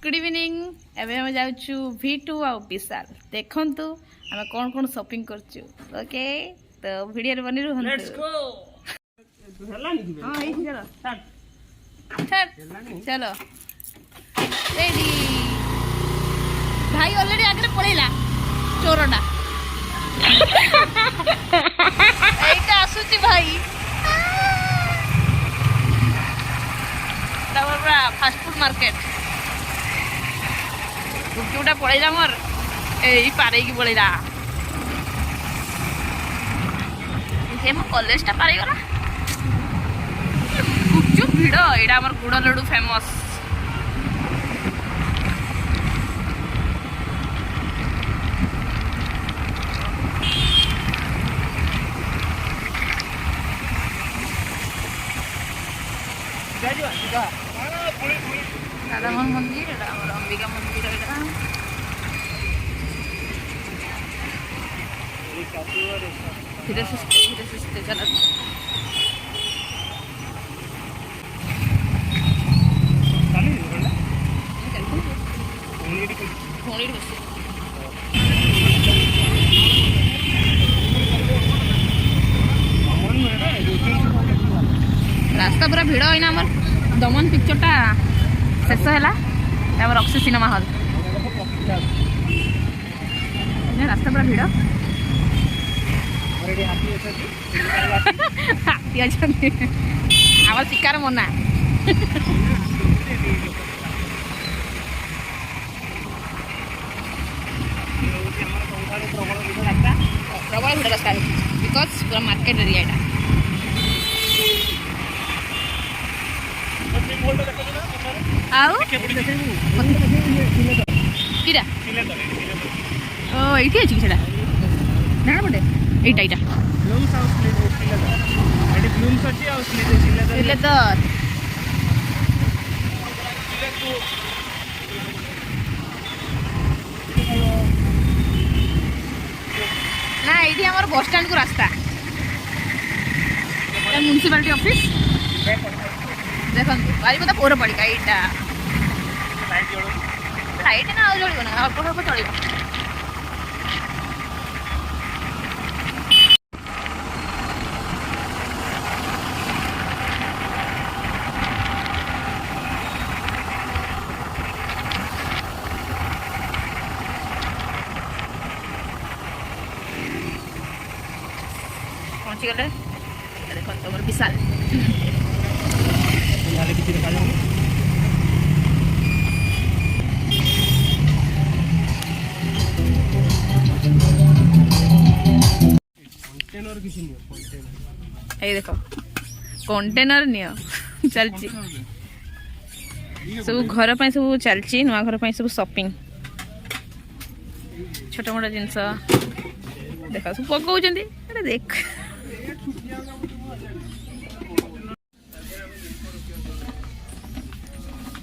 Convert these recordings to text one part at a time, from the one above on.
Good evening एबे हम जाउछु V2 आ विशाल देखंतु हम कोन कोन शॉपिंग करछु ओके तो वीडियो बनी रहंतु लेट्स गो हां ई चलो स्टार्ट चलो रेडी भाई ऑलरेडी आगे पळेला चोरडा एटा आसुची भाई दावरा फास्ट फूड मार्केट गुपचुपटा पड़ेगा मोर यही पारे की पड़ेगा मो कॉलेज टा पारे गला गुपचुप भिड़ एटा हमर गुड़ लड्डू फेमस राधामोहन मंदिर अंबिका मंदिर धीरे सुस्ते चला रास्ता पूरा भिड़ है ना दमन पिक्चर टा शेष है अक्षय सिनेमा हल रास्ता पूरा भिड़ हाथी अच्छे आम शिकार मना प्रबल भिड़ रास्ता बिकज पूरा मार्केट एरिया ये अच्छी से ना पटे यहीटा ना ये आम बस स्टैंड को रास्ता म्यूनिसिपालिटी ऑफिस देखो बारीपदा पौरपालिका यहाँ लाइट ना जल्द ना अल्प अल्प चलो पहुँची गले देखो तुम विशाल देखो कंटेनर नियो चलची सब घर पे सब चलची नुआ घर पे सब शॉपिंग छोटा मोटा जिनस देखा सब पकाऊ अरे देख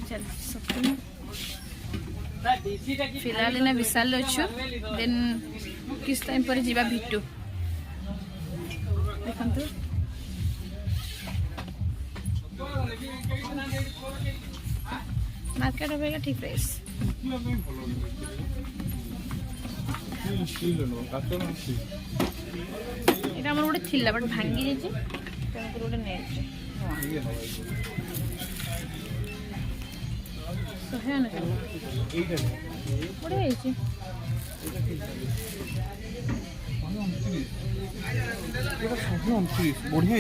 चल शॉपिंग फिलहाल ना विशाल अच्छु देन किस टाइम पर जीवा V2 देखंतु मार्केट होगा ठीक प्राइस এটা আমার ওটা ছিল বাট ভাঙি যাচ্ছে তেমন ওটা নেই তো হ্যাঁ না এইটা ওটা হয়েছে बढ़िया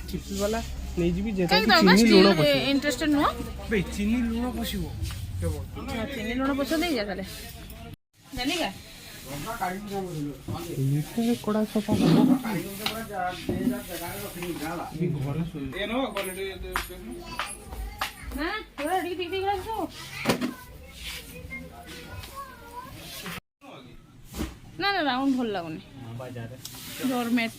चिप्स वाला नहीं जी चीनी लुण इंटरेस्टेड नुह बे चीनी लुण पशिबो चीनी लुण पसंद नहीं जा ताले जानी का ये कोड़ा सफा ना थोड़ा ठीक ठीक ठीक रखो ना ना राउंड भल लागुनी डोरमेट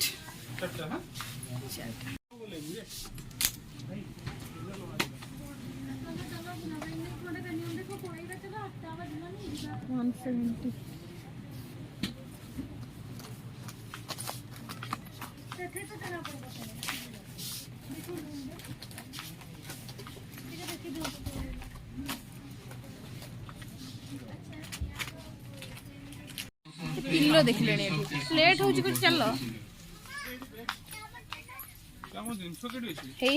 170 किलो देख लेने लेट हो कुछ चल हे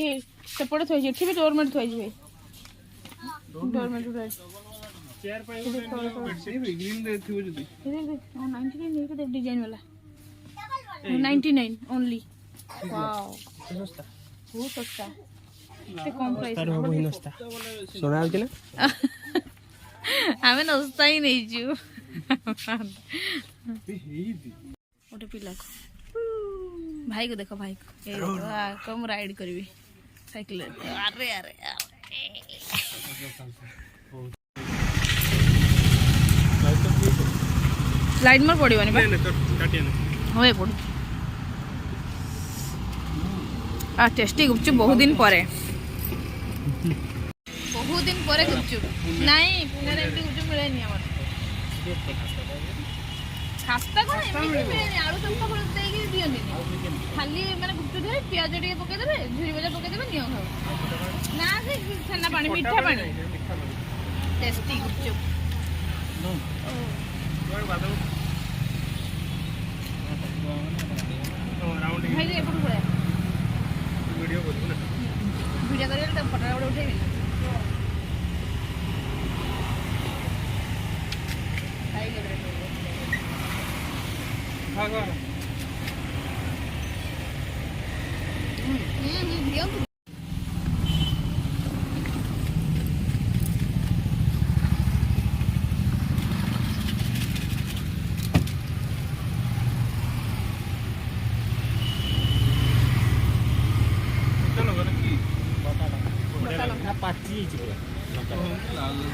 सेपटे थोई एठी भी डोरमेट थोई जे डोरमेट थोई चेयर पाई ग्रीन दे थिबो जदी 99 नहीं के डिजाइन वाला 99 ओनली वाओ सस्ता बहुत सस्ता से कम प्राइस तार हो ही नस्ता सोना आउछ ना हमें नस्ता ही नहीं छु ओटे पिला को भाई को देखो भाई को कम राइड करबी साइकिल अरे अरे लाइट मर पड़िबनी बा नहीं तो काटिया नहीं होए पड़ आ टेस्टी गुपचुप बहुत दिन परे गुपचुप नहीं पुणे एमती गुपचुप मिले नहीं हमर खास्ता कोन एमती मिले नहीं आलू चंपा कोन देगी दियनी खाली माने गुपचुप धरे प्याज टिके पके देबे झुरी भजा पके देबे नियो खाओ ना से ठंडा पानी मीठा पानी टेस्टी गुपचुप भाई रे एपटू पळे वीडियो करू ना वीडियो करे त फोटो उठे उठेबी खाई ले रे भागो दियो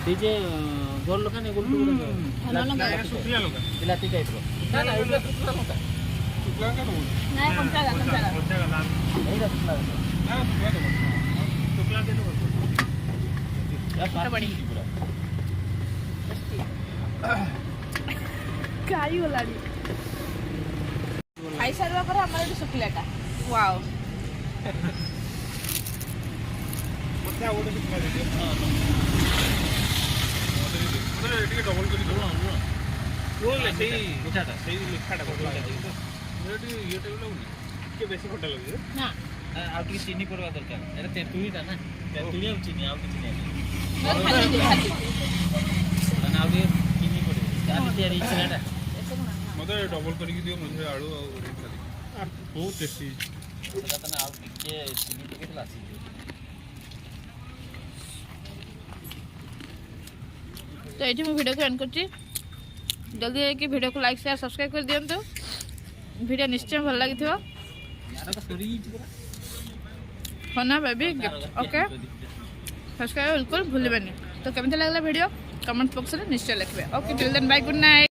डीजे गोल लगा ने गोल लगा सुखला लगा बिलाती टाइप रो ना ना इला सुखला लगा नहीं कंचा लाल नहीं रा सुखला ना सुखला दे दो या तो बड़ी काई वाली खाई सारवा पर हमारे सुखलाटा वाओ क्या वो सुखला दे ଟିକେ ଡବଲ କରି ଦବ वो ले मिठाटा सही मिठाटा कोला रेडी ये टेबल लाउनी के बेसी खट्टा लागे ना आ टी चीनी परवा दरकार एरा तेंतुलीटा ना तेंतुली और चीनी आउ किछ नहीं ना आउ चीनी पड़े आदि तयारी चीनाटा मते डबल करी दियो मुझे आलू और बहुत टेस्टी सेटा तना आउ टिके चीनी टिके लासी तो ये वीडियो को एंड करছি जल्दी जाके वीडियो को लाइक शेयर सब्सक्राइब कर दियंतु वीडियो निश्चय भल लागि थियो होना बेबी ओके सब्सक्राइब बिल्कुल भूलिबेनी तो केमते लागला वीडियो कमेंट बॉक्स में निश्चय लिखबे okay till then bye good night.